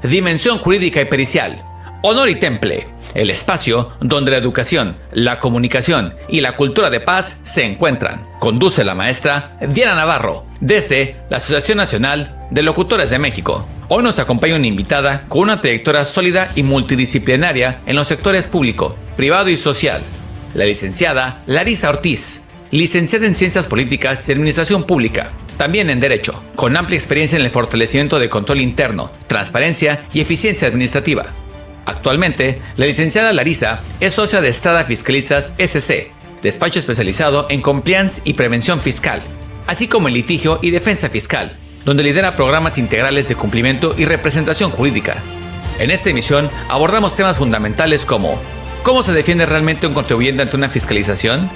Dimensión Jurídica y Pericial. Honor y Temple, el espacio donde la educación, la comunicación y la cultura de paz se encuentran. Conduce la maestra Diana Navarro, desde la Asociación Nacional de Locutores de México. Hoy nos acompaña una invitada con una trayectoria sólida y multidisciplinaria en los sectores público, privado y social, la licenciada Larisa Ortiz, licenciada en Ciencias Políticas y Administración Pública, también en Derecho, con amplia experiencia en el fortalecimiento del control interno, transparencia y eficiencia administrativa. Actualmente, la licenciada Larisa es socia de Estrada Fiscalistas SC, despacho especializado en compliance y prevención fiscal, así como en litigio y defensa fiscal, donde lidera programas integrales de cumplimiento y representación jurídica. En esta emisión abordamos temas fundamentales como ¿cómo se defiende realmente un contribuyente ante una fiscalización?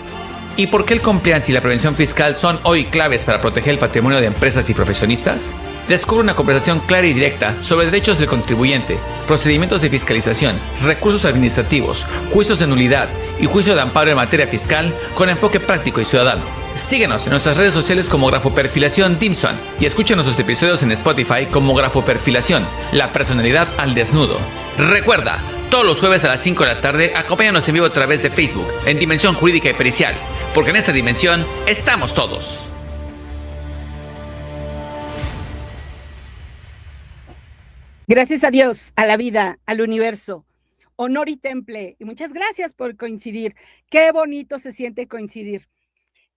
¿Y por qué el compliance y la prevención fiscal son hoy claves para proteger el patrimonio de empresas y profesionistas? Descubre una conversación clara y directa sobre derechos del contribuyente, procedimientos de fiscalización, recursos administrativos, juicios de nulidad y juicio de amparo en materia fiscal con enfoque práctico y ciudadano. Síguenos en nuestras redes sociales como Grafoperfilación Dimson y escucha nuestros episodios en Spotify como Grafoperfilación, la personalidad al desnudo. Recuerda, todos los jueves a las 5 de la tarde, acompáñanos en vivo a través de Facebook, en Dimensión Jurídica y Pericial, porque en esta dimensión estamos todos. Gracias a Dios, a la vida, al universo. Honor y temple. Y muchas gracias por coincidir. Qué bonito se siente coincidir.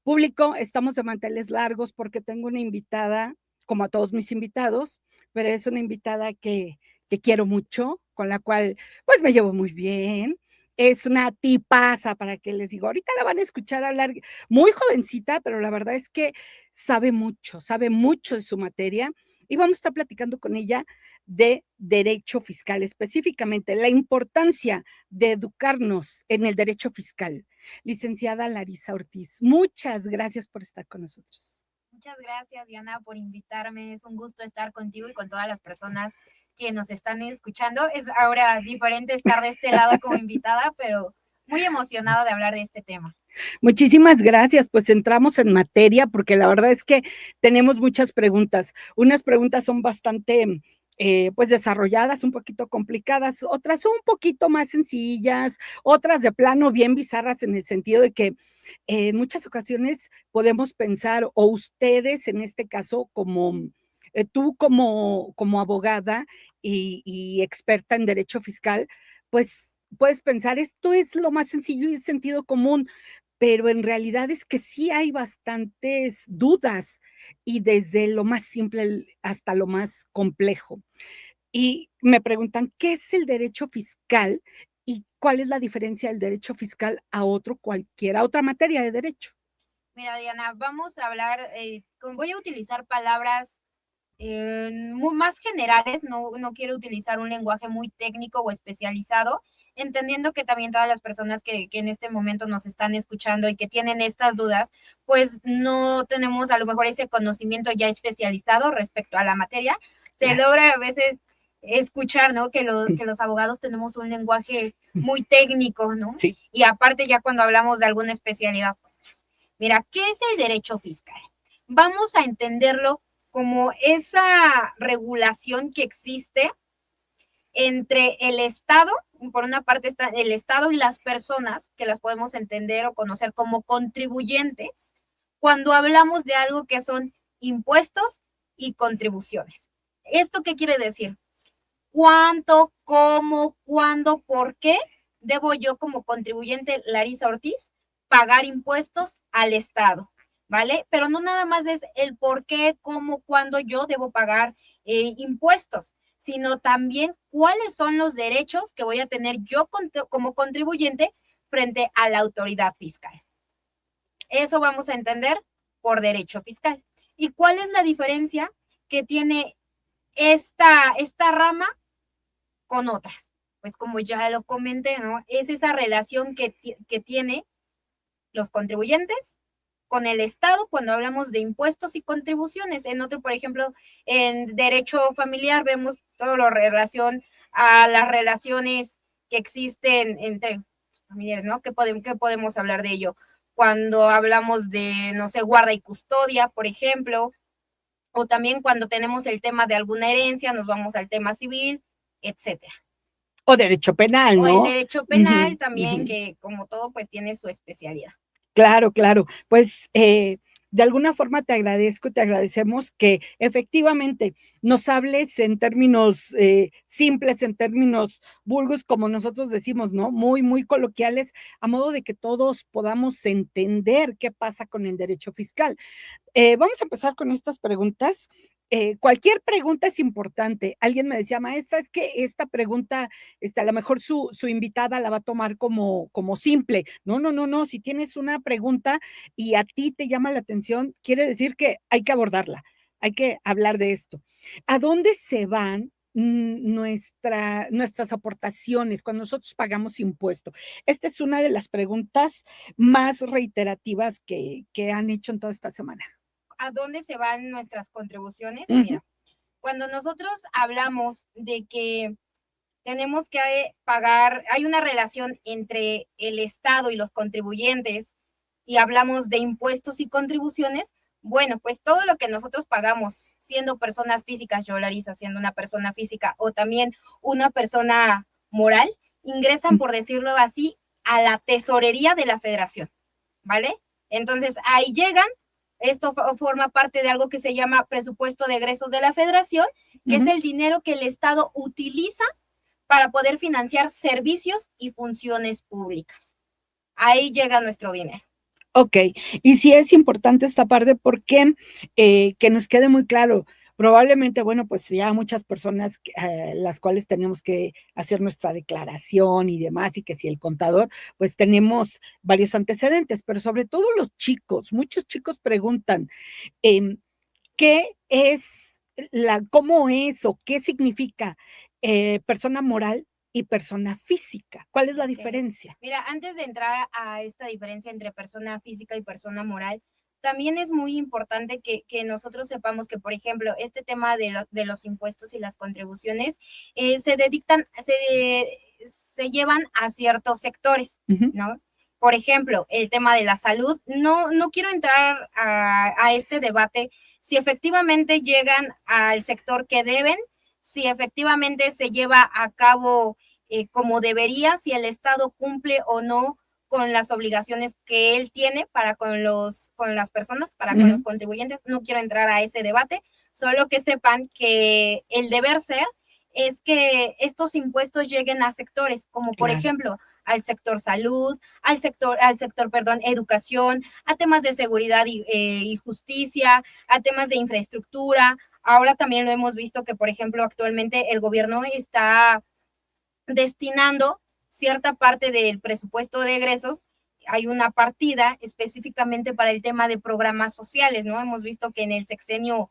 Público, estamos de manteles largos porque tengo una invitada, como a todos mis invitados, pero es una invitada que quiero mucho, con la cual pues me llevo muy bien. Es una tipaza, para que les digo, ahorita la van a escuchar hablar, muy jovencita, pero la verdad es que sabe mucho de su materia, y vamos a estar platicando con ella de derecho fiscal, específicamente la importancia de educarnos en el derecho fiscal. Licenciada Larisa Ortiz, muchas gracias por estar con nosotros. Muchas gracias, Diana, por invitarme. Es un gusto estar contigo y con todas las personas que nos están escuchando. Es ahora diferente estar de este lado como invitada, pero muy emocionada de hablar de este tema. Muchísimas gracias, pues entramos en materia porque la verdad es que tenemos muchas preguntas. Unas preguntas son bastante pues desarrolladas, un poquito complicadas, otras son un poquito más sencillas, otras de plano bien bizarras en el sentido de que en muchas ocasiones podemos pensar, o ustedes en este caso como tú como abogada y experta en derecho fiscal, pues puedes pensar, esto es lo más sencillo y es sentido común, pero en realidad es que sí hay bastantes dudas y desde lo más simple hasta lo más complejo. Y me preguntan, ¿qué es el derecho fiscal y cuál es la diferencia del derecho fiscal a otra materia de derecho? Mira, Diana, vamos a hablar, voy a utilizar palabras más generales, no quiero utilizar un lenguaje muy técnico o especializado, entendiendo que también todas las personas que en este momento nos están escuchando y que tienen estas dudas, pues no tenemos a lo mejor ese conocimiento ya especializado respecto a la materia. Se logra a veces escuchar, ¿no? Que los abogados tenemos un lenguaje muy técnico, ¿no? Sí. Y aparte ya cuando hablamos de alguna especialidad, pues mira, ¿qué es el derecho fiscal? Vamos a entenderlo como esa regulación que existe entre el Estado, por una parte está el Estado y las personas, que las podemos entender o conocer como contribuyentes, cuando hablamos de algo que son impuestos y contribuciones. ¿Esto qué quiere decir? ¿Cuánto, cómo, cuándo, por qué debo yo como contribuyente Larisa Ortiz pagar impuestos al Estado? ¿Vale? Pero no nada más es el por qué, cómo, cuándo yo debo pagar impuestos, sino también cuáles son los derechos que voy a tener yo como contribuyente frente a la autoridad fiscal. Eso vamos a entender por derecho fiscal. ¿Y cuál es la diferencia que tiene esta rama con otras? Pues como ya lo comenté, ¿no? Es esa relación que tiene los contribuyentes con el Estado cuando hablamos de impuestos y contribuciones. En otro, por ejemplo, en derecho familiar vemos todo lo relación a las relaciones que existen entre familiares, ¿no? ¿Qué podemos hablar de ello? Cuando hablamos de, no sé, guarda y custodia, por ejemplo, o también cuando tenemos el tema de alguna herencia, nos vamos al tema civil, etcétera. O derecho penal, ¿no? O el derecho penal también, que como todo, pues tiene su especialidad. Claro, claro. Pues de alguna forma te agradezco, te agradecemos que efectivamente nos hables en términos simples, en términos vulgos, como nosotros decimos, ¿no? Muy, muy coloquiales, a modo de que todos podamos entender qué pasa con el derecho fiscal. Vamos a empezar con estas preguntas. Cualquier pregunta es importante. Alguien me decía, maestra, es que esta pregunta, a lo mejor su invitada la va a tomar como simple. No, no, no, no. Si tienes una pregunta y a ti te llama la atención, quiere decir que hay que abordarla, hay que hablar de esto. ¿A dónde se van nuestras aportaciones cuando nosotros pagamos impuesto? Esta es una de las preguntas más reiterativas que han hecho en toda esta semana. ¿A dónde se van nuestras contribuciones? Mira, cuando nosotros hablamos de que tenemos que pagar, hay una relación entre el Estado y los contribuyentes y hablamos de impuestos y contribuciones, bueno, pues todo lo que nosotros pagamos siendo personas físicas, yo, Larisa, siendo una persona física o también una persona moral, ingresan, por decirlo así, a la tesorería de la federación, ¿vale? Entonces ahí llegan. Esto forma parte de algo que se llama presupuesto de egresos de la federación, que es el dinero que el Estado utiliza para poder financiar servicios y funciones públicas. Ahí llega nuestro dinero. Ok, y sí es importante esta parte porque que nos quede muy claro. Probablemente, bueno, pues ya muchas personas las cuales tenemos que hacer nuestra declaración y demás, y que si el contador, pues tenemos varios antecedentes, pero sobre todo los chicos, muchos chicos preguntan, ¿qué es cómo es o qué significa persona moral y persona física? ¿Cuál es la diferencia? Mira, antes de entrar a esta diferencia entre persona física y persona moral, también es muy importante que nosotros sepamos que, por ejemplo, este tema de los impuestos y las contribuciones se llevan a ciertos sectores, ¿no? Por ejemplo, el tema de la salud, no quiero entrar a este debate si efectivamente llegan al sector que deben, si efectivamente se lleva a cabo como debería, si el Estado cumple o no con las obligaciones que él tiene para con las personas, para con los contribuyentes. No quiero entrar a ese debate, solo que sepan que el deber ser es que estos impuestos lleguen a sectores, como por ejemplo al sector salud, al sector, educación, a temas de seguridad y justicia, a temas de infraestructura. Ahora también lo hemos visto que, por ejemplo, actualmente el gobierno está destinando cierta parte del presupuesto de egresos. Hay una partida específicamente para el tema de programas sociales, ¿no? Hemos visto que en el sexenio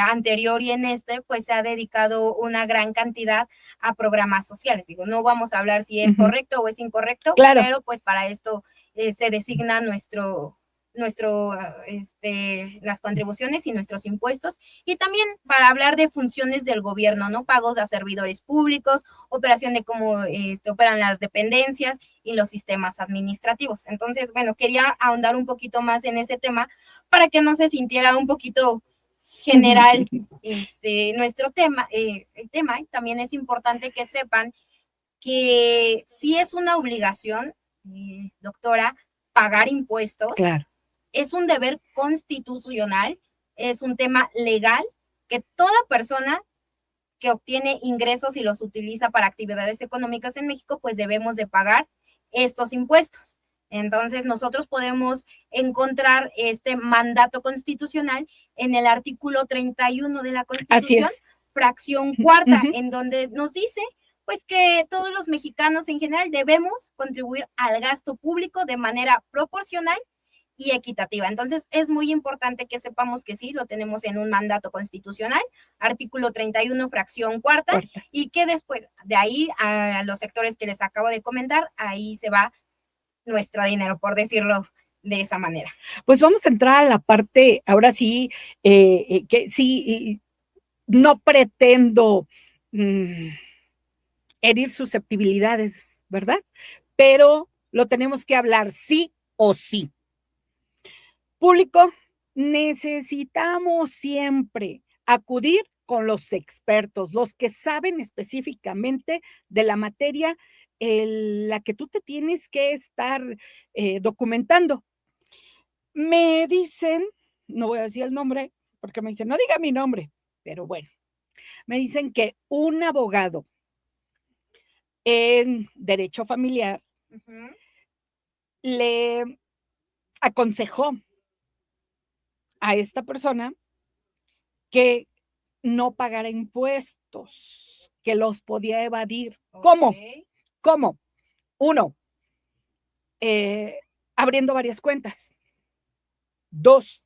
anterior y en pues se ha dedicado una gran cantidad a programas sociales. Digo, no vamos a hablar si es correcto o es incorrecto, pero pues para esto se designa las contribuciones y nuestros impuestos, y también para hablar de funciones del gobierno, ¿no? Pagos a servidores públicos, operación de cómo operan las dependencias y los sistemas administrativos. Entonces, bueno, quería ahondar un poquito más en ese tema para que no se sintiera un poquito general nuestro tema, el tema. También es importante que sepan que sí es una obligación, doctora, pagar impuestos. Claro. Es un deber constitucional, es un tema legal que toda persona que obtiene ingresos y los utiliza para actividades económicas en México, pues debemos de pagar estos impuestos. Entonces, nosotros podemos encontrar este mandato constitucional en el artículo 31 de la Constitución, fracción cuarta, en donde nos dice pues que todos los mexicanos en general debemos contribuir al gasto público de manera proporcional y equitativa. Entonces, es muy importante que sepamos que sí, lo tenemos en un mandato constitucional, artículo 31, fracción cuarta, y que después de ahí a los sectores que les acabo de comentar, ahí se va nuestro dinero, por decirlo de esa manera. Pues vamos a entrar a la parte, ahora sí, que sí, no pretendo herir susceptibilidades, ¿verdad? Pero lo tenemos que hablar sí o sí. Público, necesitamos siempre acudir con los expertos, los que saben específicamente de la materia la que tú te tienes que estar documentando. Me dicen, no voy a decir el nombre, porque me dicen, no diga mi nombre, pero bueno, me dicen que un abogado en derecho familiar le aconsejó a esta persona que no pagara impuestos, que los podía evadir. ¿Cómo? ¿Cómo? Uno, abriendo varias cuentas. Dos,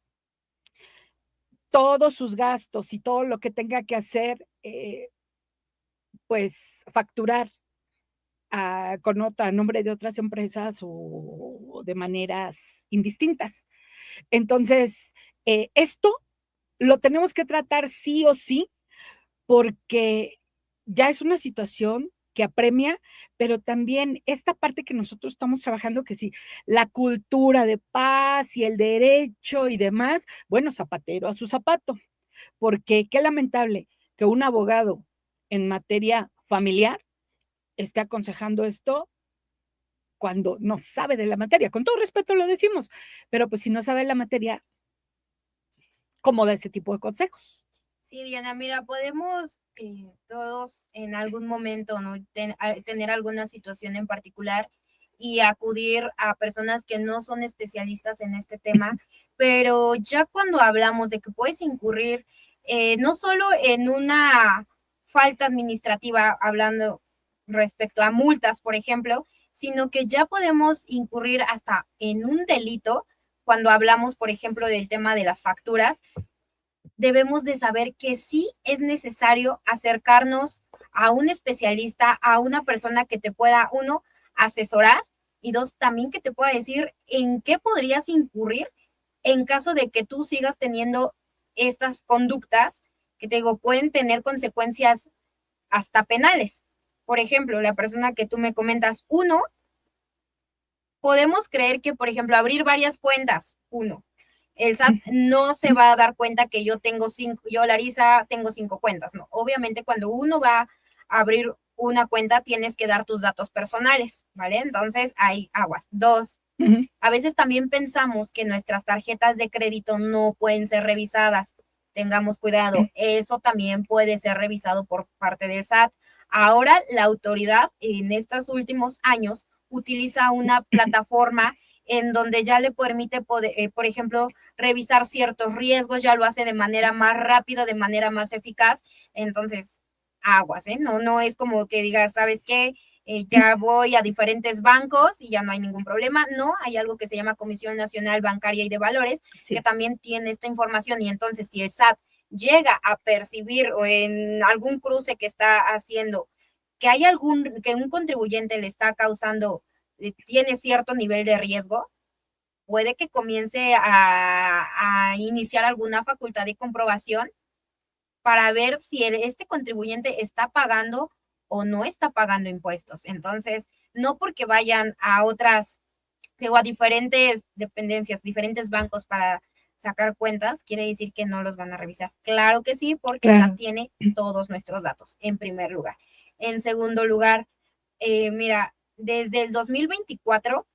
todos sus gastos y todo lo que tenga que hacer, pues facturar con a nombre de otras empresas o de maneras indistintas. Entonces, esto lo tenemos que tratar sí o sí, porque ya es una situación que apremia, pero también esta parte que nosotros estamos trabajando, que sí, la cultura de paz y el derecho y demás, bueno, zapatero a su zapato, porque qué lamentable que un abogado en materia familiar esté aconsejando esto cuando no sabe de la materia. Con todo respeto lo decimos, pero pues si no sabe la materia, ¿cómo da ese tipo de consejos? Sí, Diana, mira, podemos todos en algún momento, ¿no? Tener alguna situación en particular y acudir a personas que no son especialistas en este tema, pero ya cuando hablamos de que puedes incurrir no solo en una falta administrativa, hablando respecto a multas, por ejemplo, sino que ya podemos incurrir hasta en un delito cuando hablamos, por ejemplo, del tema de las facturas. Debemos de saber que sí es necesario acercarnos a un especialista, a una persona que te pueda, uno, asesorar y dos, también que te pueda decir en qué podrías incurrir en caso de que tú sigas teniendo estas conductas que te digo, pueden tener consecuencias hasta penales. Por ejemplo, la persona que tú me comentas, uno, podemos creer que, por ejemplo, abrir varias cuentas, uno, el SAT no se va a dar cuenta que yo tengo 5, yo, Larisa, tengo 5 cuentas, ¿no? Obviamente, cuando uno va a abrir una cuenta, tienes que dar tus datos personales, ¿vale? Entonces, hay aguas. Dos, a veces también pensamos que nuestras tarjetas de crédito no pueden ser revisadas. Tengamos cuidado, eso también puede ser revisado por parte del SAT. Ahora, la autoridad en estos últimos años utiliza una plataforma en donde ya le permite, poder, por ejemplo, revisar ciertos riesgos, ya lo hace de manera más rápida, de manera más eficaz. Entonces, aguas, ¿eh? No es como que digas, ¿sabes qué? Ya voy a diferentes bancos y ya no hay ningún problema. No, hay algo que se llama Comisión Nacional Bancaria y de Valores, sí, que también tiene esta información. Y entonces, si el SAT llega a percibir o en algún cruce que está haciendo que hay que un contribuyente le está causando, tiene cierto nivel de riesgo, puede que comience a iniciar alguna facultad de comprobación para ver si este contribuyente está pagando o no está pagando impuestos. Entonces, no porque vayan a otras, digo, a diferentes dependencias, diferentes bancos para sacar cuentas, quiere decir que no los van a revisar. Claro que sí, porque SAT tiene todos nuestros datos, en primer lugar. En segundo lugar, mira, desde el 2024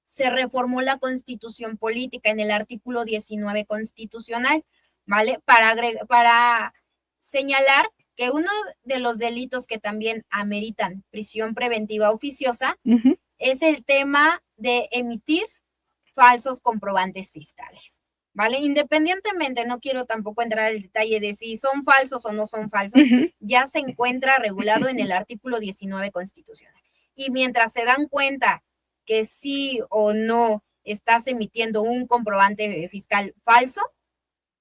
se reformó la Constitución Política en el artículo 19 constitucional, ¿vale? Para señalar que uno de los delitos que también ameritan prisión preventiva oficiosa es el tema de emitir falsos comprobantes fiscales, ¿vale? Independientemente, no quiero tampoco entrar al detalle de si son falsos o no son falsos, ya se encuentra regulado en el artículo 19 constitucional. Y mientras se dan cuenta que sí o no estás emitiendo un comprobante fiscal falso,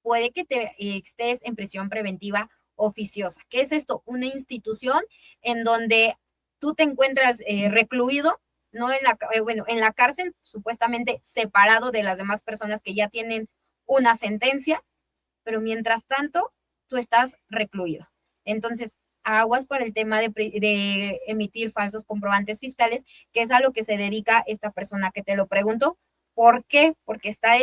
puede que te estés en prisión preventiva oficiosa. ¿Qué es esto? Una institución en donde tú te encuentras recluido, no en en la cárcel, supuestamente separado de las demás personas que ya tienen una sentencia, pero mientras tanto, tú estás recluido. Entonces, aguas por el tema de emitir falsos comprobantes fiscales, que es a lo que se dedica esta persona que te lo preguntó. ¿Por qué? Porque está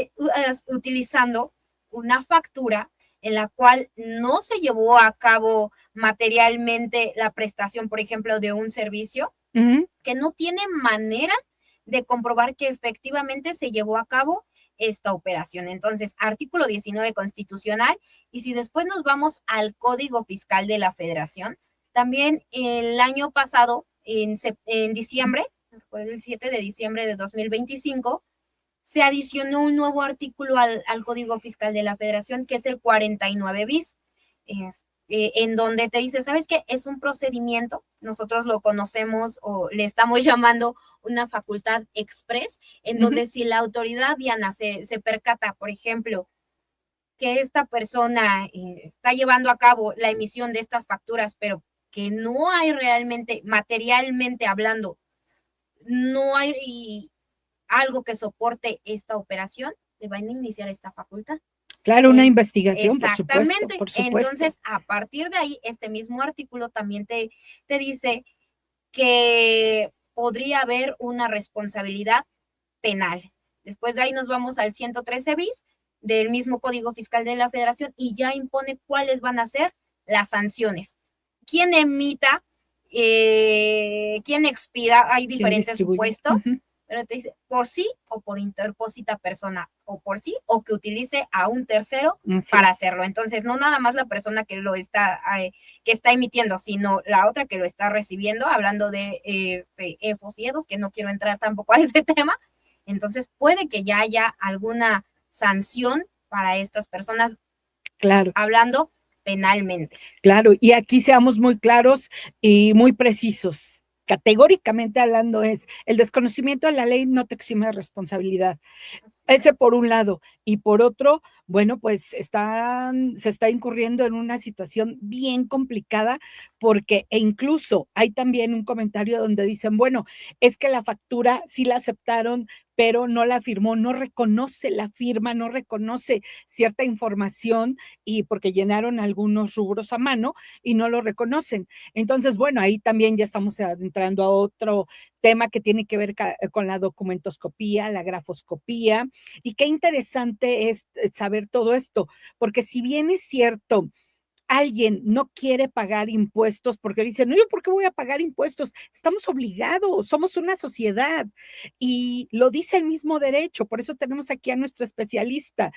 utilizando una factura en la cual no se llevó a cabo materialmente la prestación, por ejemplo, de un servicio, que no tiene manera de comprobar que efectivamente se llevó a cabo esta operación. Entonces, artículo 19 constitucional, y si después nos vamos al Código Fiscal de la Federación, también el año pasado, en diciembre, el 7 de diciembre de 2025, se adicionó un nuevo artículo al Código Fiscal de la Federación, que es el 49 bis, en donde te dice, ¿sabes qué? Es un procedimiento, nosotros lo conocemos o le estamos llamando una facultad express, en donde si la autoridad, Diana, se percata, por ejemplo, que esta persona está llevando a cabo la emisión de estas facturas, pero que no hay realmente, materialmente hablando, no hay algo que soporte esta operación, le van a iniciar esta facultad. Claro, una investigación, exactamente. por supuesto. Entonces, a partir de ahí, este mismo artículo también te dice que podría haber una responsabilidad penal. Después de ahí nos vamos al 113 bis del mismo Código Fiscal de la Federación y ya impone cuáles van a ser las sanciones. ¿Quién emita? ¿Quién expida? Hay diferentes supuestos. Pero te dice por sí o por interpósita persona, o por sí o que utilice a un tercero para hacerlo. Entonces, no nada más la persona que lo está, que está emitiendo, sino la otra que lo está recibiendo, hablando de EFOS y EDOS, que no quiero entrar tampoco a ese tema. Entonces, puede que ya haya alguna sanción para estas personas, claro, hablando penalmente. Claro, y aquí seamos muy claros y muy precisos. Categóricamente hablando es, el desconocimiento de la ley no te exime de responsabilidad. Ese por un lado. Y por otro, bueno, pues se está incurriendo en una situación bien complicada porque, e incluso hay también un comentario donde dicen, bueno, es que la factura sí la aceptaron, pero no la firmó, no reconoce la firma, no reconoce cierta información y porque llenaron algunos rubros a mano y no lo reconocen. Entonces, bueno, ahí también ya estamos entrando a otro tema que tiene que ver con la documentoscopía, la grafoscopía, y qué interesante es saber todo esto, porque si bien es cierto, alguien no quiere pagar impuestos porque dice, no, ¿yo por qué voy a pagar impuestos? Estamos obligados, somos una sociedad y lo dice el mismo derecho, por eso tenemos aquí a nuestra especialista.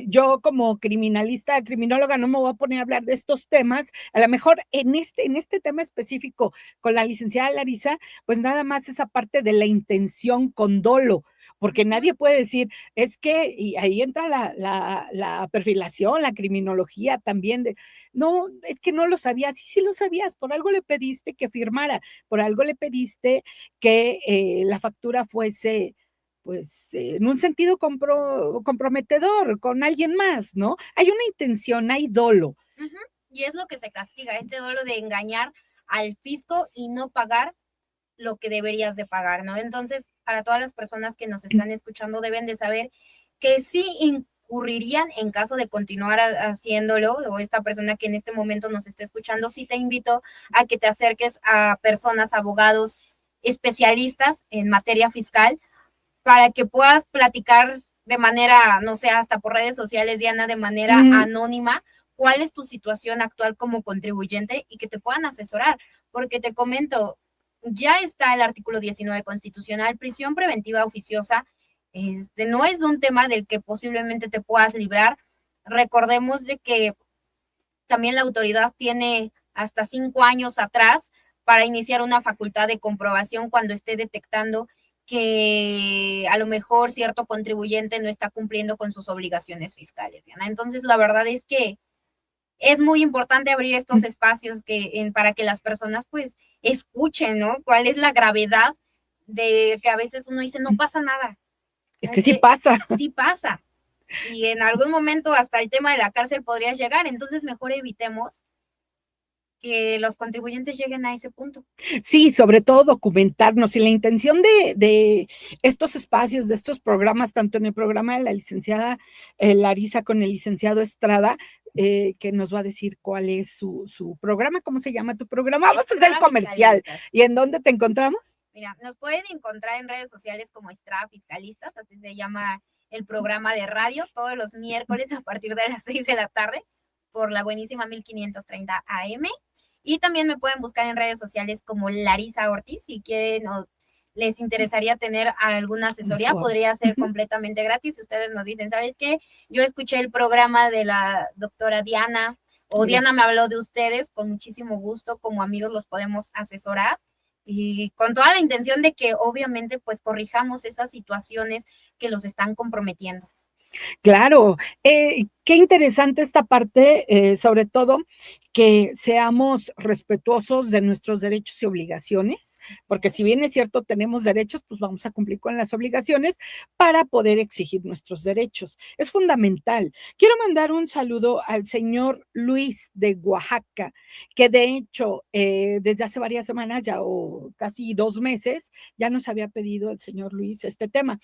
Yo como criminóloga no me voy a poner a hablar de estos temas, a lo mejor en este tema específico con la licenciada Larisa, pues nada más esa parte de la intención con dolo, porque nadie puede decir, es que, y ahí entra la perfilación, la criminología también, no, es que no lo sabías, sí lo sabías, por algo le pediste que firmara, por algo le pediste que la factura fuese, pues, en un sentido comprometedor con alguien más, ¿no? Hay una intención, hay dolo. Y es lo que se castiga, este dolo de engañar al fisco y no pagar lo que deberías de pagar, ¿no? Entonces, para todas las personas que nos están escuchando, deben de saber que sí incurrirían en caso de continuar haciéndolo, o esta persona que en este momento nos está escuchando, sí te invito a que te acerques a personas, abogados, especialistas en materia fiscal, para que puedas platicar de manera, no sé, hasta por redes sociales, Diana, de manera anónima, cuál es tu situación actual como contribuyente y que te puedan asesorar, porque te comento, ya está el artículo 19 constitucional, prisión preventiva oficiosa, no es un tema del que posiblemente te puedas librar. Recordemos de que también la autoridad tiene hasta 5 años atrás para iniciar una facultad de comprobación cuando esté detectando que a lo mejor cierto contribuyente no está cumpliendo con sus obligaciones fiscales, Diana. Entonces, la verdad es que es muy importante abrir estos espacios para que las personas pues escuchen, ¿no? Cuál es la gravedad de que a veces uno dice, no pasa nada. Es que sí pasa. Sí pasa. Y en algún momento hasta el tema de la cárcel podría llegar, entonces mejor evitemos que los contribuyentes lleguen a ese punto. Sí, sobre todo documentarnos y la intención de estos espacios, de estos programas, tanto en el programa de la licenciada Larisa con el licenciado Estrada, que nos va a decir cuál es su programa, cómo se llama tu programa. Vamos a hacer el comercial. ¿Y en dónde te encontramos? Mira, nos pueden encontrar en redes sociales como Estrada Fiscalistas, así se llama el programa de radio todos los miércoles a partir de las 6 de la tarde por la buenísima 1530 AM. Y también me pueden buscar en redes sociales como Larisa Ortiz. Si quieren o les interesaría tener alguna asesoría, podría ser completamente gratis. Ustedes nos dicen, ¿sabes qué? Yo escuché el programa de la doctora Diana, o Diana me habló de ustedes, con muchísimo gusto, como amigos los podemos asesorar, y con toda la intención de que obviamente pues corrijamos esas situaciones que los están comprometiendo. Claro, qué interesante esta parte, sobre todo que seamos respetuosos de nuestros derechos y obligaciones, porque si bien es cierto tenemos derechos, pues vamos a cumplir con las obligaciones para poder exigir nuestros derechos. Es fundamental. Quiero mandar un saludo al señor Luis de Oaxaca, que de hecho desde hace varias semanas ya o casi 2 meses ya nos había pedido el señor Luis este tema.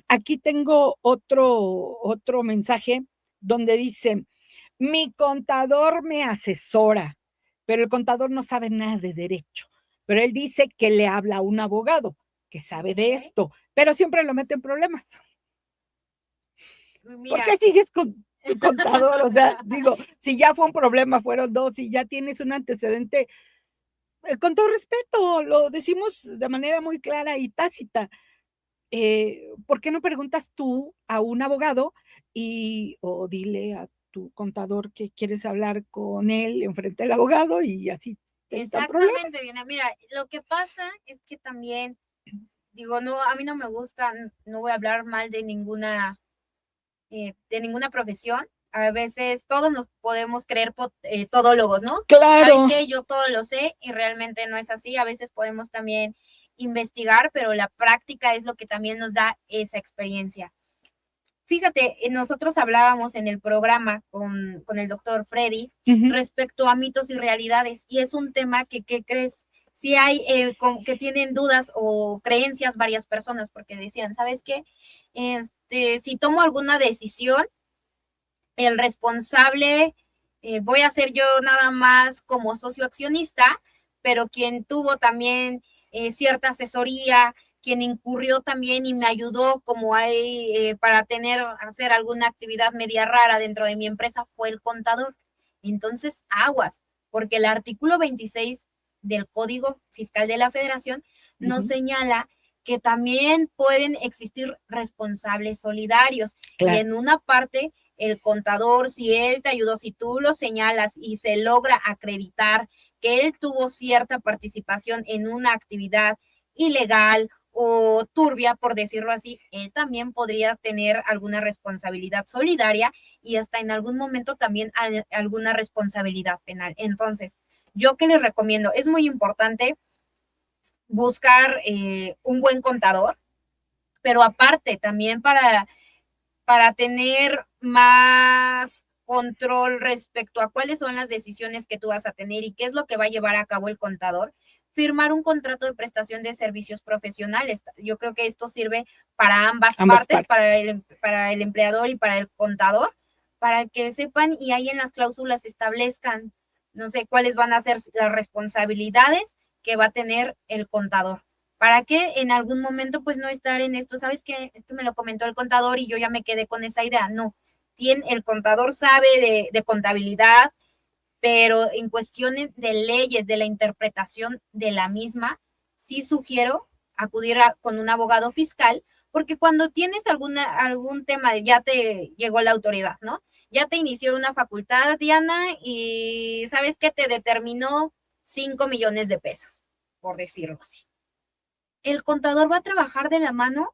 Aquí tengo otro mensaje donde dice, mi contador me asesora, pero el contador no sabe nada de derecho, pero él dice que le habla a un abogado que sabe de esto, pero siempre lo mete en problemas. Mira. ¿Por qué sigues con tu contador? O sea, digo, si ya fue un problema, fueron 2, y ya tienes un antecedente, con todo respeto, lo decimos de manera muy clara y tácita. ¿Por qué no preguntas tú a un abogado o dile a tu contador que quieres hablar con él enfrente del abogado y así? Exactamente, Diana. Mira, lo que pasa es que también, digo, no, a mí no me gusta, no voy a hablar mal de ninguna profesión. A veces todos nos podemos creer todólogos, ¿no? Claro. ¿Sabes qué? Yo todo lo sé y realmente no es así. A veces podemos también investigar, pero la práctica es lo que también nos da esa experiencia. Fíjate, nosotros hablábamos en el programa con el doctor Freddy respecto a mitos y realidades, y es un tema que, ¿qué crees? Si hay que tienen dudas o creencias varias personas, porque decían, ¿sabes qué? Si tomo alguna decisión, el responsable voy a ser yo nada más como socio accionista, pero quien tuvo también cierta asesoría, quien incurrió también y me ayudó como para hacer alguna actividad media rara dentro de mi empresa fue el contador. Entonces, aguas, porque el artículo 26 del Código Fiscal de la Federación nos señala que también pueden existir responsables solidarios. Claro. Y en una parte, el contador, si él te ayudó, si tú lo señalas y se logra acreditar que él tuvo cierta participación en una actividad ilegal o turbia, por decirlo así, él también podría tener alguna responsabilidad solidaria y hasta en algún momento también alguna responsabilidad penal. Entonces, ¿yo qué les recomiendo? Es muy importante buscar un buen contador, pero aparte también para tener más control respecto a cuáles son las decisiones que tú vas a tener y qué es lo que va a llevar a cabo el contador, firmar un contrato de prestación de servicios profesionales. Yo creo que esto sirve para ambas partes. Para el empleador y para el contador, para que sepan y ahí en las cláusulas establezcan, no sé, cuáles van a ser las responsabilidades que va a tener el contador. ¿Para que en algún momento pues no estar en esto? ¿Sabes qué? Esto me lo comentó el contador y yo ya me quedé con esa idea. No, el contador sabe de contabilidad, pero en cuestiones de leyes, de la interpretación de la misma, sí sugiero acudir con un abogado fiscal, porque cuando tienes algún tema de ya te llegó la autoridad, ¿no? Ya te inició una facultad, Diana, y ¿sabes qué? Te determinó 5 millones de pesos, por decirlo así. El contador va a trabajar de la mano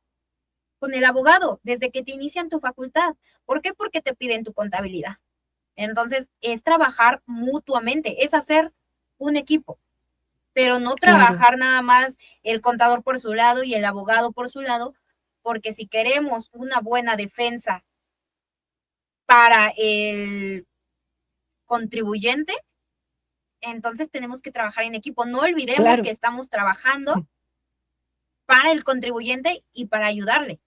con el abogado desde que te inician tu facultad. ¿Por qué? Porque te piden tu contabilidad. Entonces, es trabajar mutuamente, es hacer un equipo, pero no trabajar nada más el contador por su lado y el abogado por su lado, porque si queremos una buena defensa para el contribuyente, entonces tenemos que trabajar en equipo. No olvidemos que estamos trabajando para el contribuyente y para ayudarle.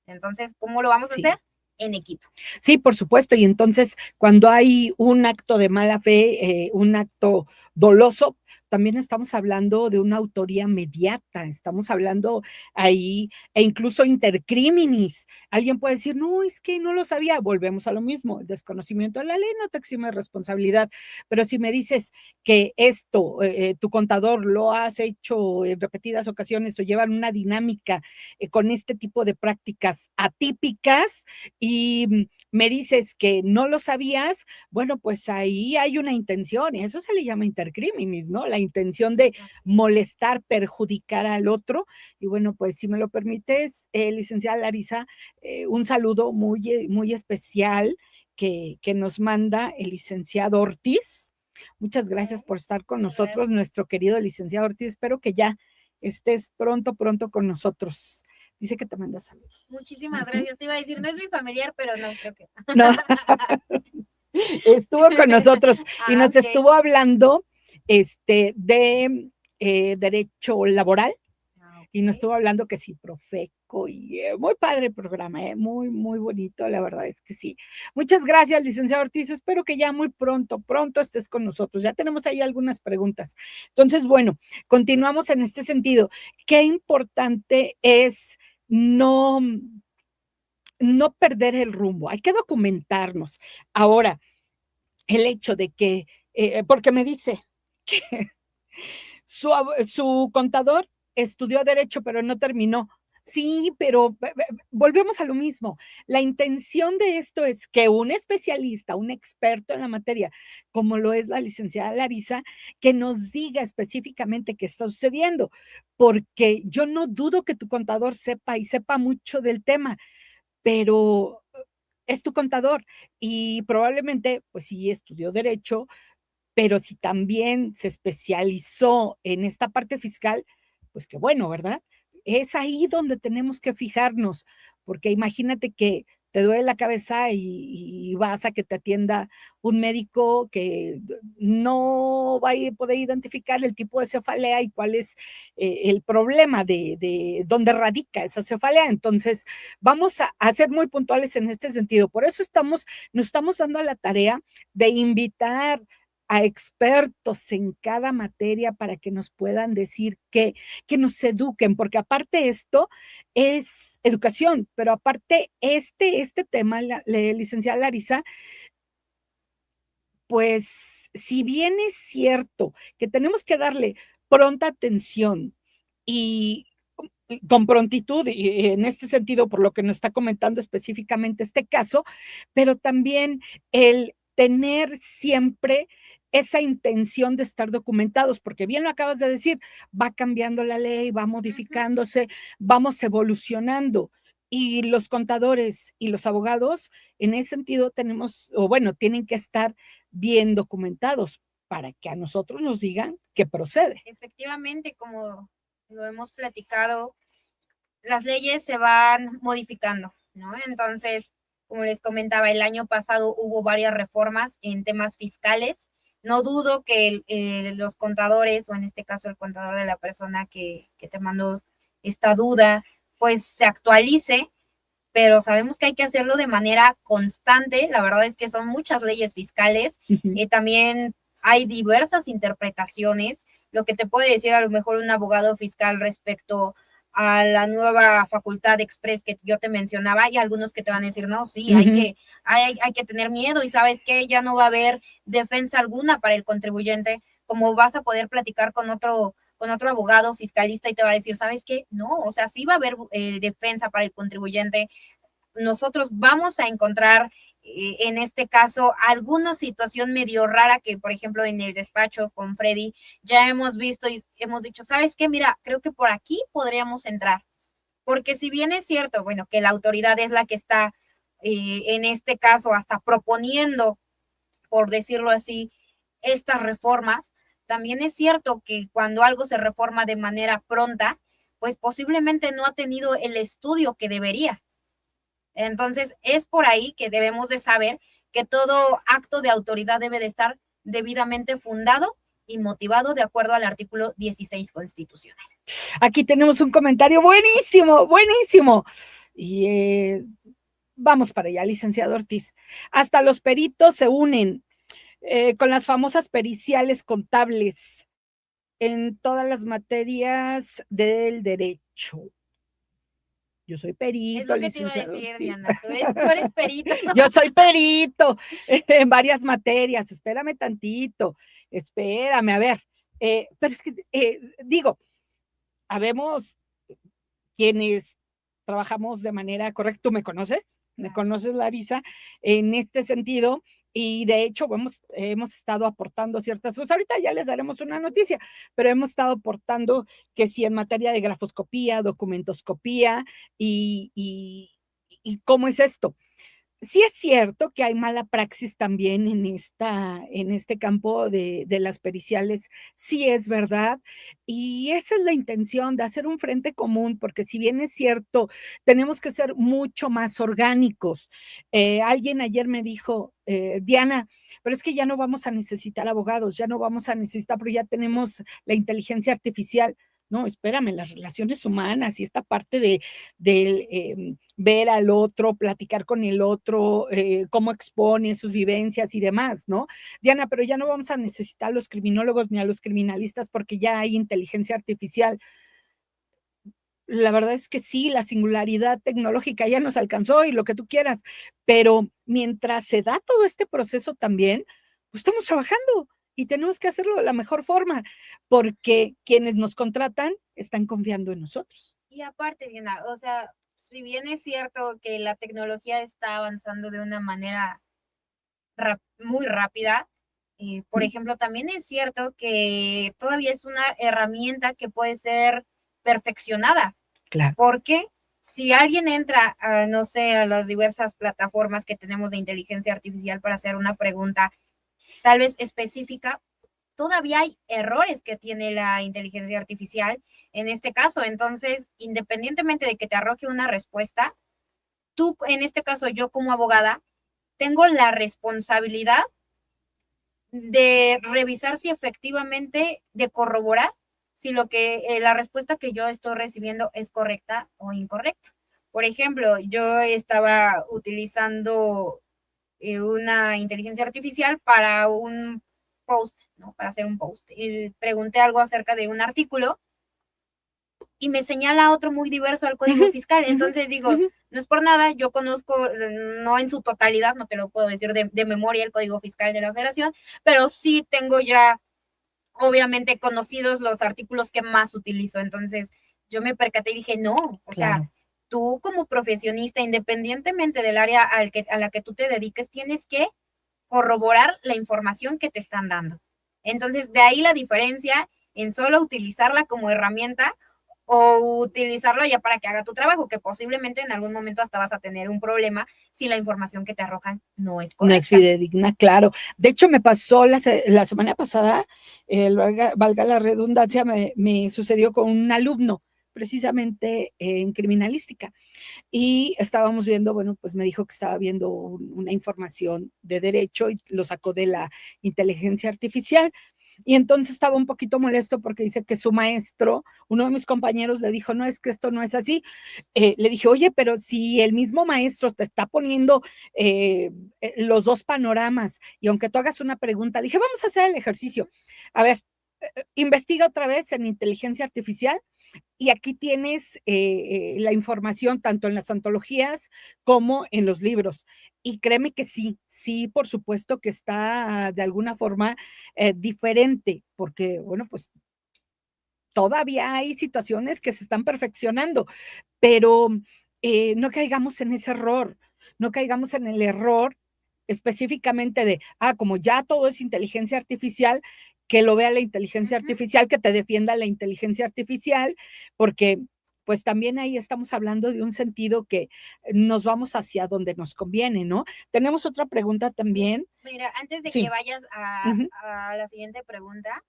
Entonces, ¿cómo lo vamos a hacer? En equipo. Sí, por supuesto. Y entonces, cuando hay un acto de mala fe, un acto doloso, también estamos hablando de una autoría mediata, estamos hablando ahí, e incluso intercriminis. Alguien puede decir, no, es que no lo sabía, volvemos a lo mismo, el desconocimiento de la ley no te exime de responsabilidad, pero si me dices que esto, tu contador lo has hecho en repetidas ocasiones o llevan una dinámica con este tipo de prácticas atípicas y me dices que no lo sabías, bueno, pues ahí hay una intención y eso se le llama intercriminis, ¿no? La intención de molestar, perjudicar al otro. Y bueno, pues si me lo permites, licenciada Larisa, un saludo muy especial que nos manda el licenciado Ortiz. Muchas gracias por estar con nosotros, nuestro querido licenciado Ortiz. Espero que ya estés pronto con nosotros. Dice que te manda saludos. Muchísimas gracias. Te iba a decir, no es mi familiar, pero no, creo que. No, estuvo con nosotros y nos estuvo hablando de derecho laboral y nos estuvo hablando que sí, Profeco y muy padre el programa, muy bonito, la verdad es que sí. Muchas gracias, licenciado Ortiz, espero que ya muy pronto estés con nosotros. Ya tenemos ahí algunas preguntas. Entonces, bueno, continuamos en este sentido. Qué importante es no perder el rumbo, hay que documentarnos. Ahora, el hecho de que, porque me dice que su contador estudió derecho, pero no terminó. Sí, pero volvemos a lo mismo. La intención de esto es que un especialista, un experto en la materia, como lo es la licenciada Larisa, que nos diga específicamente qué está sucediendo, porque yo no dudo que tu contador sepa y sepa mucho del tema, pero es tu contador y probablemente, pues sí, estudió derecho, pero si también se especializó en esta parte fiscal, pues qué bueno, ¿verdad? Es ahí donde tenemos que fijarnos, porque imagínate que te duele la cabeza y vas a que te atienda un médico que no va a poder identificar el tipo de cefalea y cuál es el problema de dónde radica esa cefalea. Entonces, vamos a ser muy puntuales en este sentido. Por eso nos estamos dando a la tarea de invitar a expertos en cada materia para que nos puedan decir que nos eduquen, porque aparte esto es educación, pero aparte este tema, licenciada Larisa, pues si bien es cierto que tenemos que darle pronta atención y con prontitud, y en este sentido, por lo que nos está comentando específicamente este caso, pero también el tener siempre esa intención de estar documentados, porque bien lo acabas de decir, va cambiando la ley, va modificándose, vamos evolucionando. Y los contadores y los abogados, en ese sentido, tenemos, o bueno, tienen que estar bien documentados para que a nosotros nos digan que procede. Efectivamente, como lo hemos platicado, las leyes se van modificando, ¿no? Entonces, como les comentaba, el año pasado hubo varias reformas en temas fiscales. No dudo que los contadores, o en este caso el contador de la persona que te mandó esta duda, pues se actualice, pero sabemos que hay que hacerlo de manera constante. La verdad es que son muchas leyes fiscales. También hay diversas interpretaciones. Lo que te puede decir a lo mejor un abogado fiscal respecto a la nueva facultad express que yo te mencionaba, hay algunos que te van a decir, no, sí, hay que tener miedo y sabes que ya no va a haber defensa alguna para el contribuyente, como vas a poder platicar con otro abogado fiscalista y te va a decir, ¿sabes qué? No, o sea, sí va a haber defensa para el contribuyente. Nosotros vamos a encontrar en este caso alguna situación medio rara que, por ejemplo, en el despacho con Freddy ya hemos visto y hemos dicho, ¿sabes qué? Mira, creo que por aquí podríamos entrar. Porque si bien es cierto, bueno, que la autoridad es la que está en este caso hasta proponiendo, por decirlo así, estas reformas, también es cierto que cuando algo se reforma de manera pronta, pues posiblemente no ha tenido el estudio que debería. Entonces, es por ahí que debemos de saber que todo acto de autoridad debe de estar debidamente fundado y motivado de acuerdo al artículo 16 constitucional. Aquí tenemos un comentario buenísimo. Y vamos para allá, licenciado Ortiz. Hasta los peritos se unen con las famosas periciales contables. en todas las materias del derecho. Yo soy Es perito, lo que te iba a licenciado decir, Ortiz. Diana. Tú eres perito. Yo soy perito en varias materias. Espérame tantito. Espérame, a ver. Pero es que, digo, habemos quienes trabajamos de manera correcta. ¿Tú me conoces? ¿Me conoces, Larisa? En este sentido, y de hecho hemos estado aportando ciertas cosas. Ahorita ya les daremos una noticia, pero hemos estado aportando que sí en materia de grafoscopía, documentoscopía y cómo es esto. Sí es cierto que hay mala praxis también en este campo de las periciales, sí es verdad, y esa es la intención de hacer un frente común, porque si bien es cierto, tenemos que ser mucho más orgánicos. Alguien ayer me dijo, Diana, pero es que ya no vamos a necesitar abogados, ya no vamos a necesitar, pero ya tenemos la inteligencia artificial. No, espérame, las relaciones humanas y esta parte de ver al otro, platicar con el otro, cómo expone sus vivencias y demás, ¿no? Diana, pero ya no vamos a necesitar a los criminólogos ni a los criminalistas porque ya hay inteligencia artificial. La verdad es que sí, la singularidad tecnológica ya nos alcanzó y lo que tú quieras, pero mientras se da todo este proceso también, pues estamos trabajando y tenemos que hacerlo de la mejor forma, porque quienes nos contratan están confiando en nosotros. Y aparte, Diana, o sea, si bien es cierto que la tecnología está avanzando de una manera muy rápida, por ejemplo, también es cierto que todavía es una herramienta que puede ser perfeccionada. Claro. Porque si alguien entra a, no sé, a las diversas plataformas que tenemos de inteligencia artificial para hacer una pregunta tal vez específica, todavía hay errores que tiene la inteligencia artificial en este caso. Entonces, independientemente de que te arroje una respuesta, tú, en este caso, yo como abogada, tengo la responsabilidad de revisar si efectivamente, de corroborar si lo que la respuesta que yo estoy recibiendo es correcta o incorrecta. Por ejemplo, yo estaba utilizando una inteligencia artificial para un post, ¿no? Para hacer un post. Y pregunté algo acerca de un artículo y me señala otro muy diverso al Código Fiscal. Entonces digo, no es por nada, yo conozco, no en su totalidad, no te lo puedo decir de memoria el Código Fiscal de la Federación, pero sí tengo ya, obviamente, conocidos los artículos que más utilizo. Entonces yo me percaté y dije, no, o sea, tú como profesionista, independientemente del área a la que tú te dediques, tienes que corroborar la información que te están dando. Entonces, de ahí la diferencia en solo utilizarla como herramienta o utilizarlo ya para que haga tu trabajo, que posiblemente en algún momento hasta vas a tener un problema si la información que te arrojan no es correcta. No es fidedigna, claro. De hecho, me pasó la semana pasada, valga la redundancia, me sucedió con un alumno, precisamente en criminalística. Y estábamos viendo, bueno, pues me dijo que estaba viendo una información de derecho y lo sacó de la inteligencia artificial. Y entonces estaba un poquito molesto porque dice que su maestro, uno de mis compañeros le dijo, no, es que esto no es así. Le dije, oye, pero si el mismo maestro te está poniendo los dos panoramas y aunque tú hagas una pregunta, le dije, vamos a hacer el ejercicio. A ver, investiga otra vez en inteligencia artificial y aquí tienes la información tanto en las antologías como en los libros. Y créeme que sí, sí, por supuesto que está de alguna forma diferente, porque, bueno, pues todavía hay situaciones que se están perfeccionando, pero no caigamos en ese error, no caigamos en el error específicamente de, como ya todo es inteligencia artificial, que lo vea la inteligencia artificial, que te defienda la inteligencia artificial, porque pues también ahí estamos hablando de un sentido que nos vamos hacia donde nos conviene, ¿no? Tenemos otra pregunta también. Mira, antes de que vayas a la siguiente pregunta,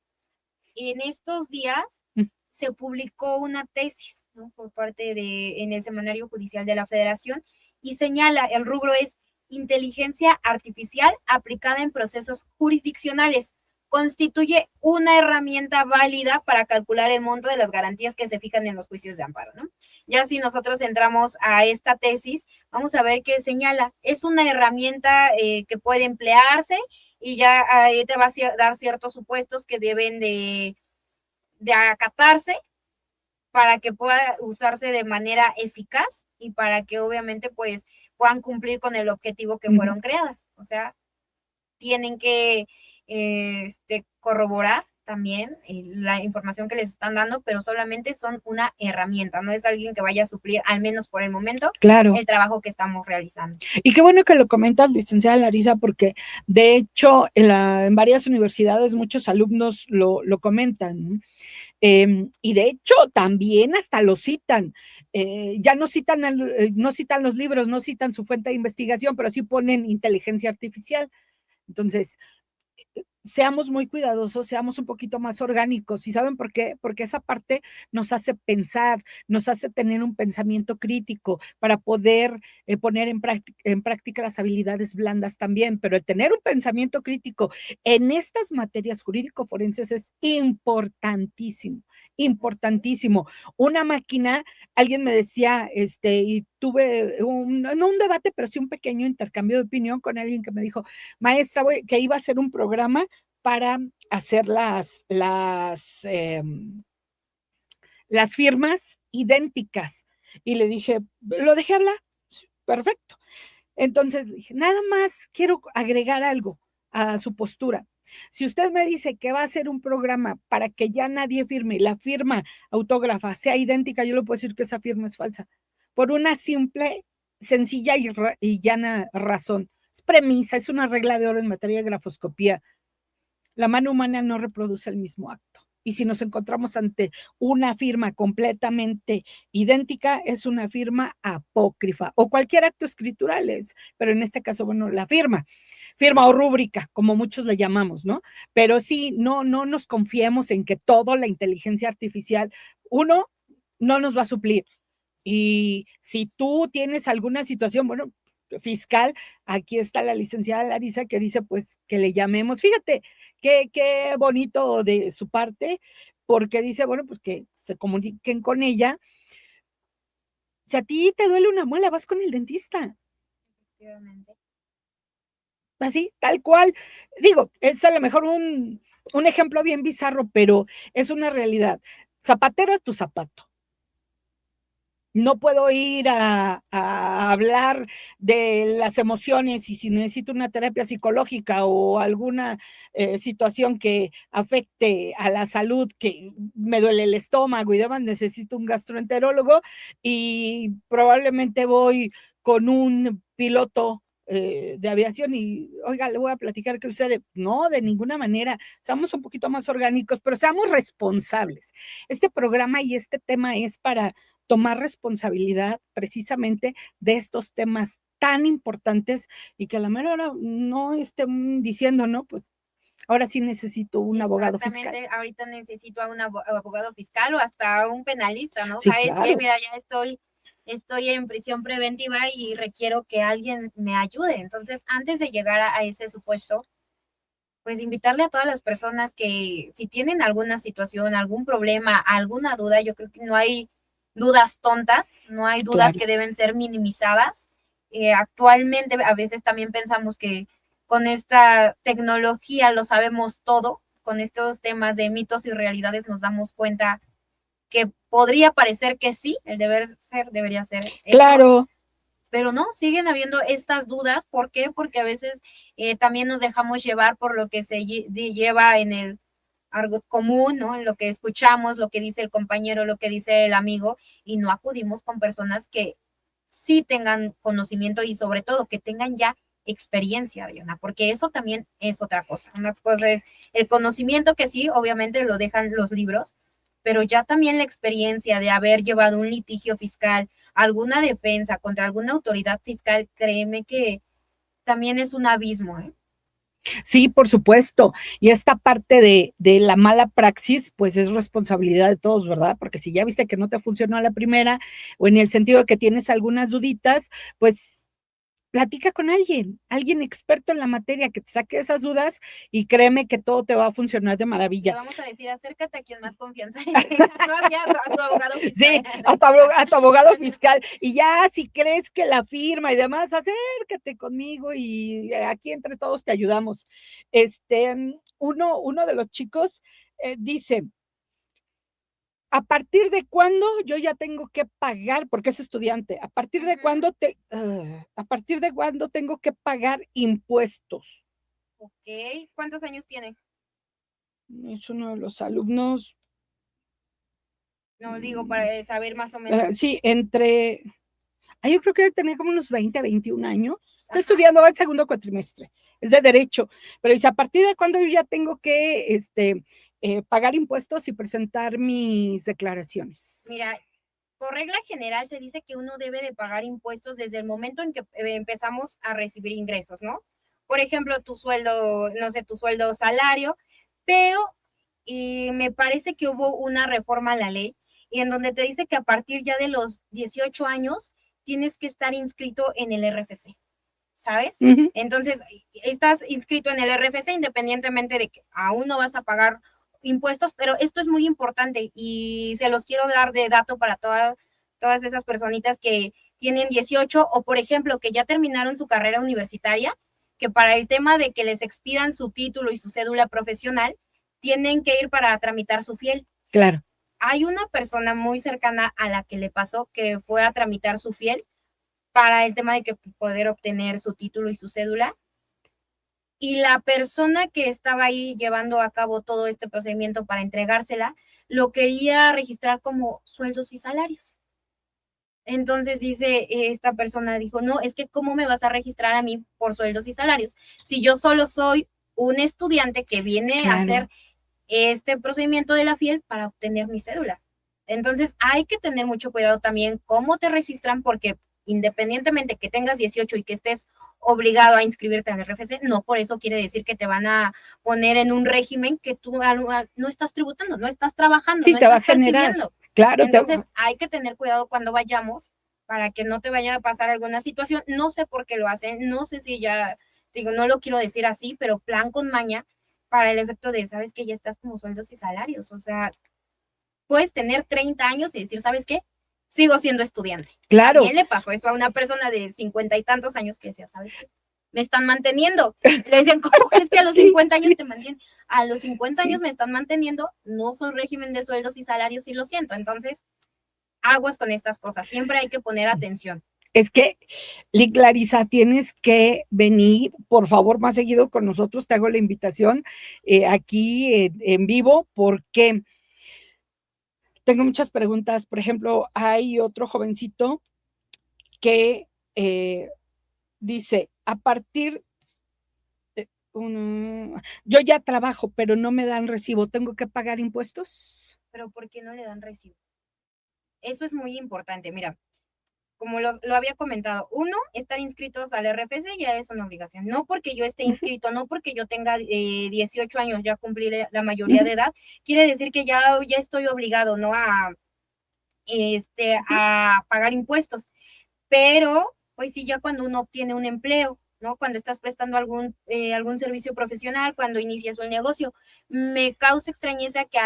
en estos días se publicó una tesis, ¿no? Por parte en el Semanario Judicial de la Federación y señala, el rubro es inteligencia artificial aplicada en procesos jurisdiccionales. Constituye una herramienta válida para calcular el monto de las garantías que se fijan en los juicios de amparo, ¿no? Ya si nosotros entramos a esta tesis, vamos a ver que señala, es una herramienta que puede emplearse y ya ahí te va a dar ciertos supuestos que deben de de acatarse para que pueda usarse de manera eficaz y para que obviamente pues puedan cumplir con el objetivo que fueron creadas. O sea, tienen que corroborar también la información que les están dando, pero solamente son una herramienta, no es alguien que vaya a suplir, al menos por el momento, claro, el trabajo que estamos realizando. Y qué bueno que lo comentas, licenciada Larisa, porque de hecho en varias universidades muchos alumnos lo comentan. Y de hecho también hasta lo citan. Ya no citan, no citan los libros, no citan su fuente de investigación, pero sí ponen inteligencia artificial. Entonces, seamos muy cuidadosos, seamos un poquito más orgánicos. ¿Y saben por qué? Porque esa parte nos hace pensar, nos hace tener un pensamiento crítico para poder poner en práctica las habilidades blandas también. Pero el tener un pensamiento crítico en estas materias jurídico-forenses es importantísimo, importantísimo. Una máquina, alguien me decía, y tuve no un debate, pero sí un pequeño intercambio de opinión con alguien que me dijo, maestra, que iba a hacer un programa para hacer las firmas idénticas. Y le dije, ¿lo dejé hablar? Perfecto. Entonces dije, nada más quiero agregar algo a su postura. Si usted me dice que va a hacer un programa para que ya nadie firme, la firma autógrafa sea idéntica, yo le puedo decir que esa firma es falsa. Por una simple, sencilla y llana razón. Es premisa, es una regla de oro en materia de grafoscopía. La mano humana no reproduce el mismo acto. Y si nos encontramos ante una firma completamente idéntica, es una firma apócrifa o cualquier acto escritural es, pero en este caso, bueno, la firma o rúbrica, como muchos le llamamos, ¿no? Pero sí, no nos confiemos en que todo la inteligencia artificial, uno, no nos va a suplir. Y si tú tienes alguna situación, bueno, fiscal, aquí está la licenciada Larisa que dice, pues, que le llamemos. Fíjate, qué bonito de su parte, porque dice, bueno, pues que se comuniquen con ella. Si a ti te duele una muela, vas con el dentista. Efectivamente. Así, tal cual. Digo, es a lo mejor un ejemplo bien bizarro, pero es una realidad. Zapatero a tu zapato. No puedo ir a hablar de las emociones y si necesito una terapia psicológica o alguna situación que afecte a la salud, que me duele el estómago y demás, necesito un gastroenterólogo y probablemente voy con un piloto de aviación y, oiga, le voy a platicar que usted, no, de ninguna manera, seamos un poquito más orgánicos, pero seamos responsables. Este programa y este tema es para tomar responsabilidad precisamente de estos temas tan importantes y que a la mera hora no estén diciendo, no, pues ahora sí necesito un abogado fiscal. Exactamente, ahorita necesito a un abogado fiscal o hasta a un penalista, ¿no? Sí, ¿Sabes claro. qué? Mira, ya estoy en prisión preventiva y requiero que alguien me ayude. Entonces, antes de llegar a ese supuesto, pues invitarle a todas las personas que si tienen alguna situación, algún problema, alguna duda, yo creo que no hay dudas tontas, no hay dudas Claro. que deben ser minimizadas. Actualmente a veces también pensamos que con esta tecnología lo sabemos todo, con estos temas de mitos y realidades nos damos cuenta que podría parecer que sí, el deber ser debería ser eso, Claro. pero no, siguen habiendo estas dudas. ¿Por qué? Porque a veces también nos dejamos llevar por lo que se lleva en el argot común, ¿no? En lo que escuchamos, lo que dice el compañero, lo que dice el amigo, y no acudimos con personas que sí tengan conocimiento y sobre todo que tengan ya experiencia, Diana, porque eso también es otra cosa. Una cosa es el conocimiento que sí, obviamente lo dejan los libros, pero ya también la experiencia de haber llevado un litigio fiscal, alguna defensa contra alguna autoridad fiscal, créeme que también es un abismo, ¿eh? Sí, por supuesto. Y esta parte de la mala praxis, pues es responsabilidad de todos, ¿verdad? Porque si ya viste que no te funcionó a la primera, o en el sentido de que tienes algunas duditas, pues platica con alguien experto en la materia que te saque esas dudas y créeme que todo te va a funcionar de Te maravilla. vamos a decir, acércate a quien más confianza le tengas, no a tu abogado fiscal. Sí, a tu abogado fiscal. Y ya si crees que la firma y demás, acércate conmigo y aquí entre todos te ayudamos. Uno de los chicos dice, ¿A partir de cuándo yo ya tengo que pagar? Porque es estudiante. ¿A partir de cuándo tengo que pagar impuestos? Ok, ¿cuántos años tiene? Es uno de los alumnos. No digo para saber más o menos. Sí, yo creo que debe tener como unos 20, 21 años. Está Ajá. estudiando, va el segundo cuatrimestre. Es de derecho. Pero dice, ¿a partir de cuándo yo ya tengo que pagar impuestos y presentar mis declaraciones? Mira, por regla general se dice que uno debe de pagar impuestos desde el momento en que empezamos a recibir ingresos, ¿no? Por ejemplo, tu sueldo, no sé, tu sueldo salario, pero me parece que hubo una reforma a la ley y en donde te dice que a partir ya de los 18 años tienes que estar inscrito en el RFC, ¿sabes? Ujú. Entonces, estás inscrito en el RFC independientemente de que aún no vas a pagar impuestos, pero esto es muy importante y se los quiero dar de dato para todas esas personitas que tienen 18 o, por ejemplo, que ya terminaron su carrera universitaria, que para el tema de que les expidan su título y su cédula profesional, tienen que ir para tramitar su fiel. Claro. Hay una persona muy cercana a la que le pasó que fue a tramitar su fiel para el tema de que poder obtener su título y su cédula. Y la persona que estaba ahí llevando a cabo todo este procedimiento para entregársela, lo quería registrar como sueldos y salarios. Entonces dice, esta persona dijo, no, es que ¿cómo me vas a registrar a mí por sueldos y salarios? Si yo solo soy un estudiante que viene a hacer este procedimiento de la fiel para obtener mi cédula. Entonces hay que tener mucho cuidado también cómo te registran, porque independientemente que tengas 18 y que estés obligado a inscribirte en el RFC, no por eso quiere decir que te van a poner en un régimen que tú no estás tributando, no estás trabajando, Sí, no te va a estás generar. percibiendo. Claro. Entonces hay que tener cuidado cuando vayamos para que no te vaya a pasar alguna situación. No sé por qué lo hacen, no sé si ya, digo, no lo quiero decir así, pero plan con maña para el efecto de, sabes que ya estás como sueldos y salarios. O sea, puedes tener 30 años y decir, ¿sabes qué? Sigo siendo estudiante. Claro. También le pasó eso a una persona de 50 y tantos años que decía, ¿sabes qué? Me están manteniendo. Le decían, ¿cómo crees que a los 50 años te mantienen? A los 50 años me están manteniendo, no son régimen de sueldos y salarios y lo siento. Entonces, aguas con estas cosas. Siempre hay que poner atención. Es que, Clarisa, tienes que venir, por favor, más seguido con nosotros. Te hago la invitación aquí en vivo, porque tengo muchas preguntas. Por ejemplo, hay otro jovencito que dice, a partir de yo ya trabajo, pero no me dan recibo, ¿tengo que pagar impuestos? Pero ¿por qué no le dan recibo? Eso es muy importante. Mira, como lo había comentado, uno, estar inscritos al RFC ya es una obligación. No porque yo esté inscrito, no porque yo tenga 18 años, ya cumplí la mayoría de edad, quiere decir que ya estoy obligado, ¿no? A pagar impuestos. Pero, pues sí, ya cuando uno obtiene un empleo, ¿no? Cuando estás prestando algún servicio profesional, cuando inicias un negocio, me causa extrañeza que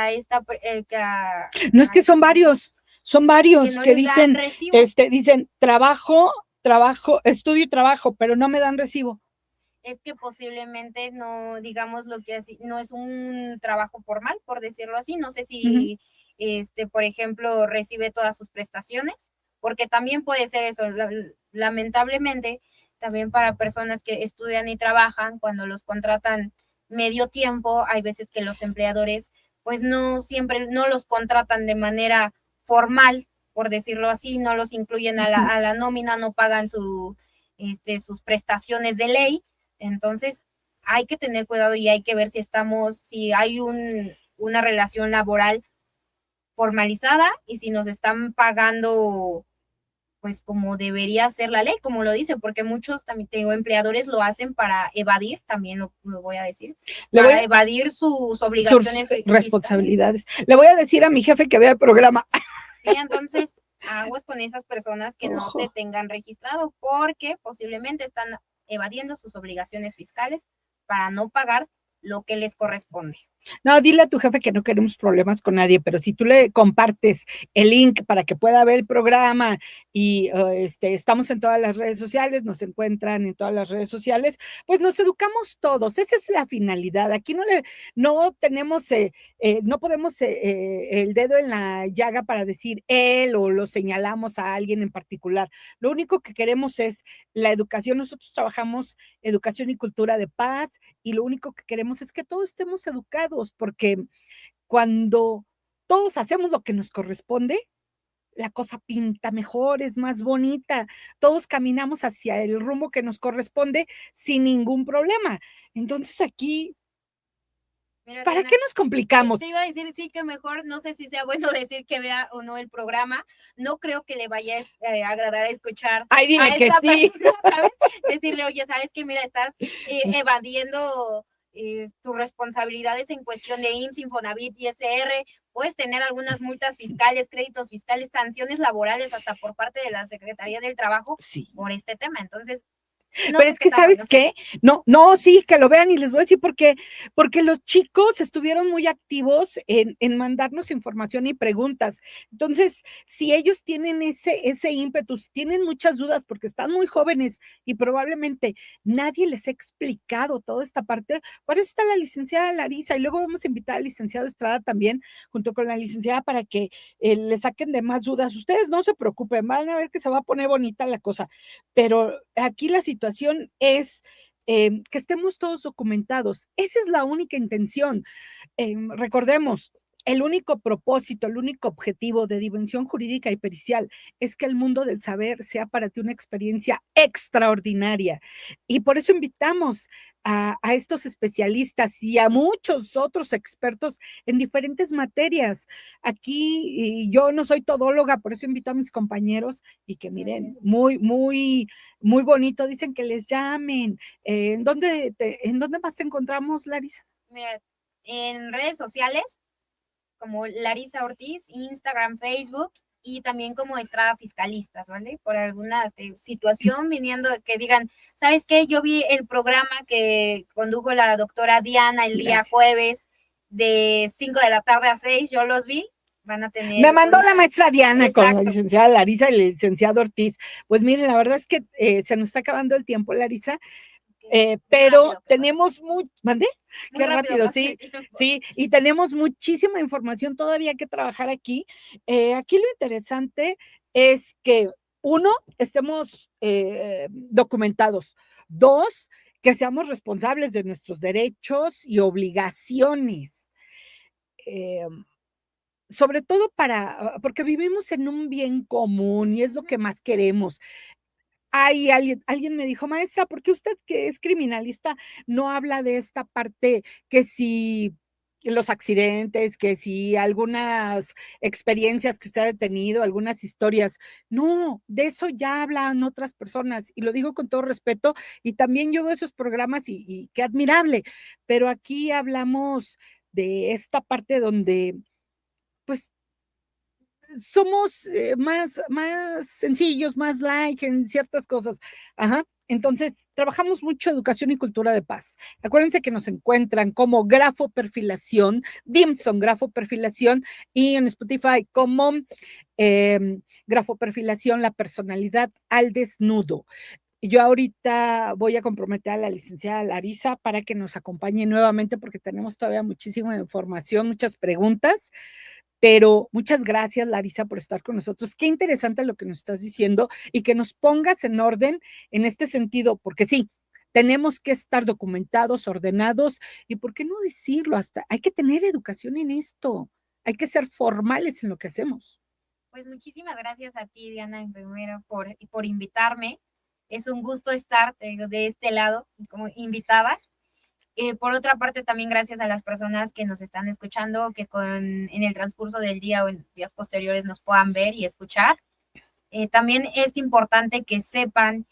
no, es que son varios que dicen, dicen trabajo, estudio y trabajo, pero no me dan recibo. Es que posiblemente no, digamos lo que así, no es un trabajo formal, por decirlo así. No sé si, por ejemplo, recibe todas sus prestaciones, porque también puede ser eso. Lamentablemente, también para personas que estudian y trabajan, cuando los contratan medio tiempo, hay veces que los empleadores, pues no siempre, no los contratan de manera formal, por decirlo así, no los incluyen a la nómina, no pagan sus prestaciones de ley. Entonces, hay que tener cuidado y hay que ver si hay una relación laboral formalizada y si nos están pagando pues como debería ser la ley, como lo dice, porque muchos también tengo empleadores lo hacen para evadir, también lo voy a decir, para evadir sus obligaciones, sus responsabilidades. Le voy a decir a mi jefe que vea el programa. Sí, entonces aguas con esas personas que no te tengan registrado, porque posiblemente están evadiendo sus obligaciones fiscales para no pagar lo que les corresponde. No, dile a tu jefe que no queremos problemas con nadie, pero si tú le compartes el link para que pueda ver el programa y estamos en todas las redes sociales, nos encuentran en todas las redes sociales, pues nos educamos todos. Esa es la finalidad. Aquí no tenemos, no podemos el dedo en la llaga para decir él o lo señalamos a alguien en particular. Lo único que queremos es la educación. Nosotros trabajamos educación y cultura de paz y lo único que queremos es que todos estemos educados, porque cuando todos hacemos lo que nos corresponde, la cosa pinta mejor, es más bonita. Todos caminamos hacia el rumbo que nos corresponde sin ningún problema. Entonces aquí, Mira, ¿para Diana, qué nos complicamos? te iba a decir, sí, que mejor, no sé si sea bueno decir que vea o no el programa, no creo que le vaya a agradar escuchar Ay, dile a que esta sí. persona, ¿sabes? Decirle, oye, ¿sabes qué? Mira, estás evadiendo tus responsabilidades en cuestión de IMSS, Infonavit, ISR, puedes tener algunas multas fiscales, créditos fiscales, sanciones laborales hasta por parte de la Secretaría del Trabajo Sí. por este tema. Entonces, no Pero sé es que, ¿sabes qué? No, sí, que lo vean y les voy a decir porque los chicos estuvieron muy activos en mandarnos información y preguntas. Entonces, si ellos tienen ese ímpetu, si tienen muchas dudas porque están muy jóvenes y probablemente nadie les ha explicado toda esta parte, por eso está la licenciada Larisa y luego vamos a invitar al licenciado Estrada también, junto con la licenciada, para que le saquen de más dudas. Ustedes no se preocupen, van a ver que se va a poner bonita la cosa, pero aquí la situación es que estemos todos documentados. Esa es la única intención. Recordemos, el único propósito, el único objetivo de dimensión jurídica y pericial es que el mundo del saber sea para ti una experiencia extraordinaria. Y por eso invitamos a estos especialistas y a muchos otros expertos en diferentes materias. Aquí yo no soy todóloga, por eso invito a mis compañeros y que miren, muy bonito, dicen que les llamen. ¿En dónde más te encontramos, Larisa? Mira, en redes sociales como Larisa Ortiz, Instagram, Facebook y también como Estrada Fiscalistas, ¿vale? Por alguna situación viniendo que digan, ¿sabes qué? Yo vi el programa que condujo la doctora Diana el día jueves de 5 de la tarde a 6, yo los vi. Van a tener. Me mandó la maestra Diana con la licenciada Larisa y el licenciado Ortiz. Pues miren, la verdad es que se nos está acabando el tiempo, Larisa. Pero rápido, tenemos ¿mandé? Qué rápido, sí, y tenemos muchísima información todavía que trabajar aquí. Aquí lo interesante es que, uno, estemos documentados. Dos, que seamos responsables de nuestros derechos y obligaciones. Sobre todo porque vivimos en un bien común y es lo que más queremos. Alguien me dijo, maestra, ¿por qué usted, que es criminalista, no habla de esta parte, que si los accidentes, que si algunas experiencias que usted ha tenido, algunas historias? No, de eso ya hablan otras personas y lo digo con todo respeto, y también yo veo esos programas y qué admirable, pero aquí hablamos de esta parte donde pues somos más sencillos, más light en ciertas cosas. Ajá. Entonces, trabajamos mucho educación y cultura de paz. Acuérdense que nos encuentran como Grafo Perfilación, Dimson Grafo Perfilación, y en Spotify como Grafo Perfilación, la personalidad al desnudo. Yo ahorita voy a comprometer a la licenciada Larisa para que nos acompañe nuevamente porque tenemos todavía muchísima información, muchas preguntas. Pero muchas gracias, Larisa, por estar con nosotros. Qué interesante lo que nos estás diciendo y que nos pongas en orden en este sentido, porque sí, tenemos que estar documentados, ordenados, y por qué no decirlo, hasta hay que tener educación en esto, hay que ser formales en lo que hacemos. Pues muchísimas gracias a ti, Diana, en primero por invitarme. Es un gusto estar de este lado como invitada. Por otra parte, también gracias a las personas que nos están escuchando, que en el transcurso del día o en días posteriores nos puedan ver y escuchar. También es importante que sepan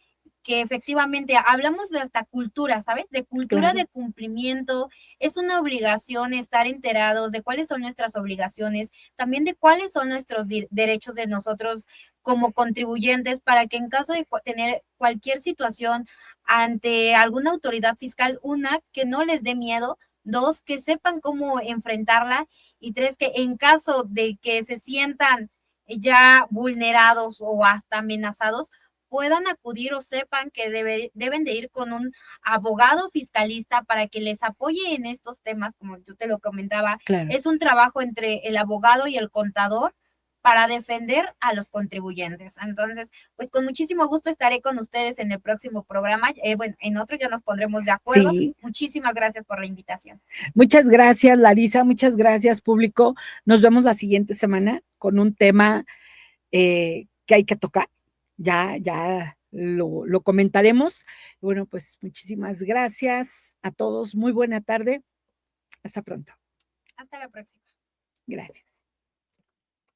que efectivamente hablamos de hasta cultura, ¿sabes? De cultura de cumplimiento. Es una obligación estar enterados de cuáles son nuestras obligaciones, también de cuáles son nuestros derechos de nosotros como contribuyentes, para que en caso de tener cualquier situación ante alguna autoridad fiscal, que no les dé miedo, 2, que sepan cómo enfrentarla, y 3, que en caso de que se sientan ya vulnerados o hasta amenazados, puedan acudir o sepan que deben de ir con un abogado fiscalista para que les apoye en estos temas, como yo te lo comentaba. Claro. Es un trabajo entre el abogado y el contador para defender a los contribuyentes. Entonces, pues con muchísimo gusto estaré con ustedes en el próximo programa. Bueno, en otro ya nos pondremos de acuerdo. Sí. Muchísimas gracias por la invitación. Muchas gracias, Larisa. Muchas gracias, público. Nos vemos la siguiente semana con un tema que hay que tocar. Ya lo comentaremos. Bueno, pues muchísimas gracias a todos. Muy buena tarde. Hasta pronto. Hasta la próxima. Gracias.